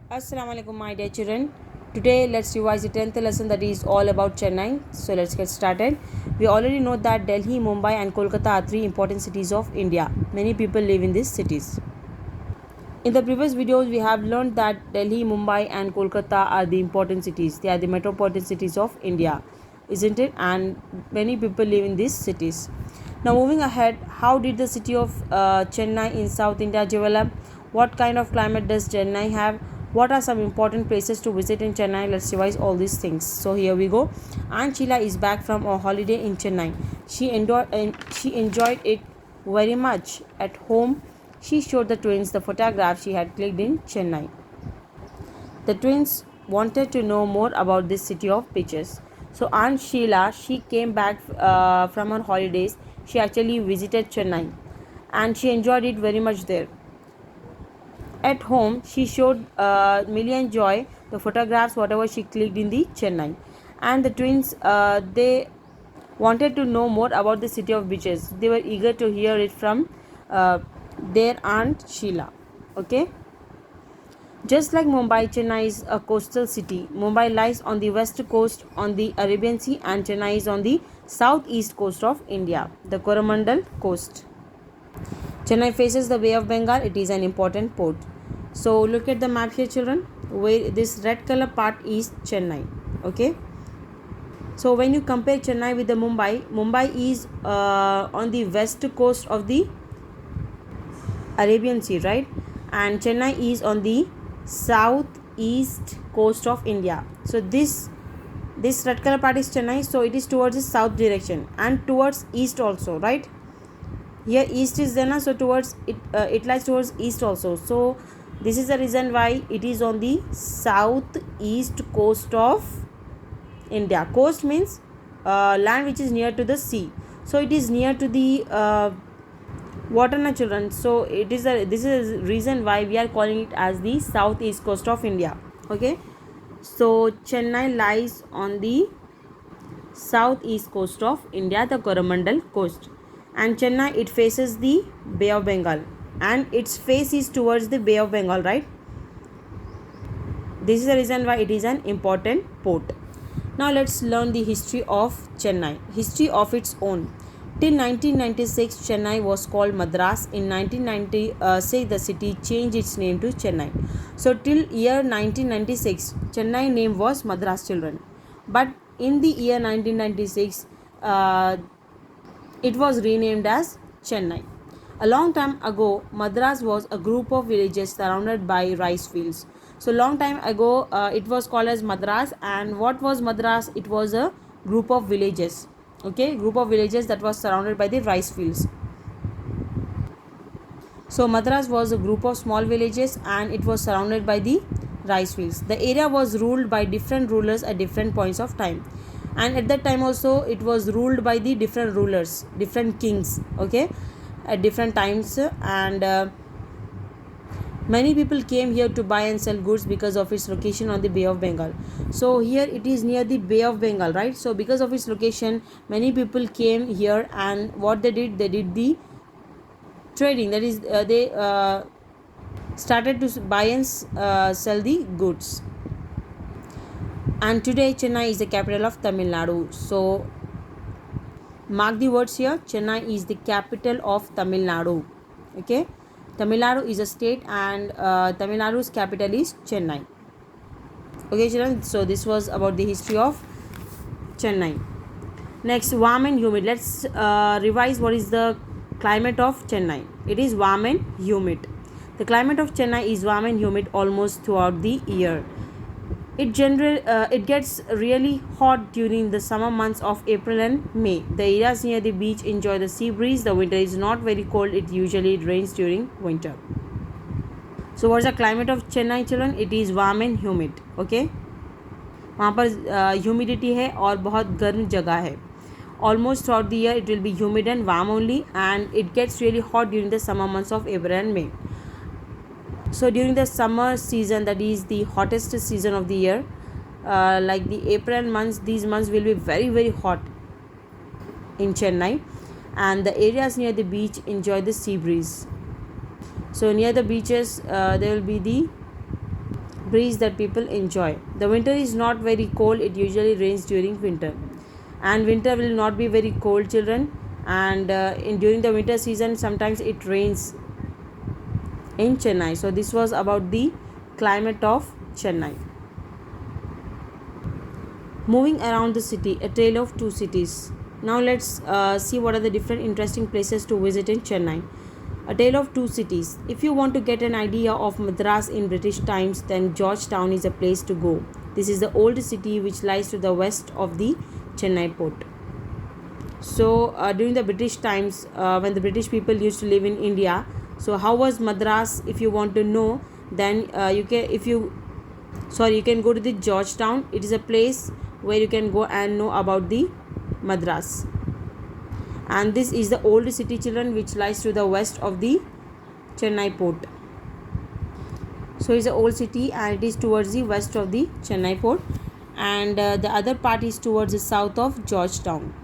Assalamu alaikum my dear children. Today let's revise the 10th lesson that is all about Chennai. So let's get started. We already know that Delhi, Mumbai and Kolkata are three important cities of India. Many people live in these cities. In the previous videos we have learned that Delhi, Mumbai and Kolkata are the important cities. They are the metropolitan cities of India, isn't it? And many people live in these cities. Now moving ahead, how did the city of Chennai in South India develop? What kind of climate does Chennai have? What are some important places to visit in Chennai? Let's revise all these things. So here we go. Aunt Sheila is back from a holiday in Chennai. She enjoyed it very much. At home, she showed the twins the photograph she had clicked in Chennai. The twins wanted to know more about this city of beaches. So Aunt Sheila, she came back from her holidays. She actually visited Chennai and she enjoyed it very much there. At home, she showed Millie and Joy the photographs, whatever she clicked in the Chennai. And the twins, they wanted to know more about the city of beaches. They were eager to hear it from uh, their Aunt Sheila. Okay. Just like Mumbai, Chennai is a coastal city. Mumbai lies on the west coast on the Arabian Sea and Chennai is on the southeast coast of India, the Coromandel coast. Chennai faces the Bay of Bengal. It is an important port. So look at the map here, children. Where this red color part is Chennai. Okay. So when you compare Chennai with the Mumbai is on the west coast of the Arabian Sea, right? And Chennai is on the southeast coast of India. So this red color part is Chennai. So it is towards the south direction and towards east also, right? Here east is there, so towards it it lies towards east also. So this is the reason why it is on the southeast coast of India. Coast means land which is near to the sea. So it is near to the water, na children. So this is reason why we are calling it as the southeast coast of India. Okay. So Chennai lies on the southeast coast of India, the Coromandel coast. And Chennai, it faces the Bay of Bengal and its face is towards the Bay of Bengal, right? This is the reason why it is an important port. Now let's learn the history of Chennai. History of its own. Till 1996, Chennai was called Madras. In 1996, the city changed its name to Chennai. So till year 1996, Chennai name was Madras, children. But in the year 1996, it was renamed as Chennai. A long time ago, Madras was a group of villages surrounded by rice fields. So long time ago, it was called as Madras. And what was Madras? It was a group of villages. Okay, group of villages that was surrounded by the rice fields. So Madras was a group of small villages and it was surrounded by the rice fields. The area was ruled by different rulers at different points of time. And at that time also it was ruled by the different rulers, different kings, okay, at different times. And many people came here to buy and sell goods because of its location on the Bay of Bengal. So here it is near the Bay of Bengal, right? So because of its location, many people came here and what they did the trading. That is, they started to buy and sell the goods. And today Chennai is the capital of Tamil Nadu. So mark the words here. Chennai is the capital of Tamil Nadu. Okay. Tamil Nadu is a state and Tamil Nadu's capital is Chennai. Okay, children. So this was about the history of Chennai. Next, warm and humid. Let's revise what is the climate of Chennai. It is warm and humid. The climate of Chennai is warm and humid almost throughout the year. It gets really hot during the summer months of April and May. The areas near the beach enjoy the sea breeze. The winter is not very cold. It usually rains during winter. So what is the climate of Chennai, children? It is warm and humid. Okay. वहाँ पर humidity है और बहुत गर्म जगह है. Almost throughout the year it will be humid and warm only, and it gets really hot during the summer months of April and May. So during the summer season, that is the hottest season of the year, like the April months, these months will be very very hot in Chennai, and the areas near the beach enjoy the sea breeze. So near the beaches there will be the breeze that people enjoy. The winter is not very cold, it usually rains during winter. And winter will not be very cold, children. And during the winter season, sometimes it rains in Chennai. So, this was about the climate of Chennai. Moving around the city, a tale of two cities. Now let's see what are the different interesting places to visit in Chennai. A tale of two cities. If you want to get an idea of Madras in British times, then Georgetown is a place to go. This is the old city which lies to the west of the Chennai port. So during the British times, when the British people used to live in India, so how was Madras? If you want to know, then you can go to the Georgetown. It is a place where you can go and know about the Madras. And this is the old city, children, which lies to the west of the Chennai port. So it's the old city and it is towards the west of the Chennai port, and the other part is towards the south of Georgetown,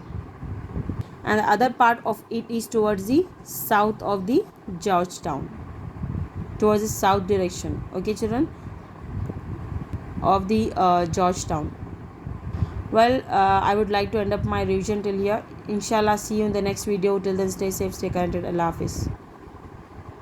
and the other part of it is towards the south of the Georgetown, towards the south direction. Okay, children, of the Georgetown. Well, I would like to end up my revision till here. Inshallah, see you in the next video. Till then, stay safe, stay connected. Allah Hafiz.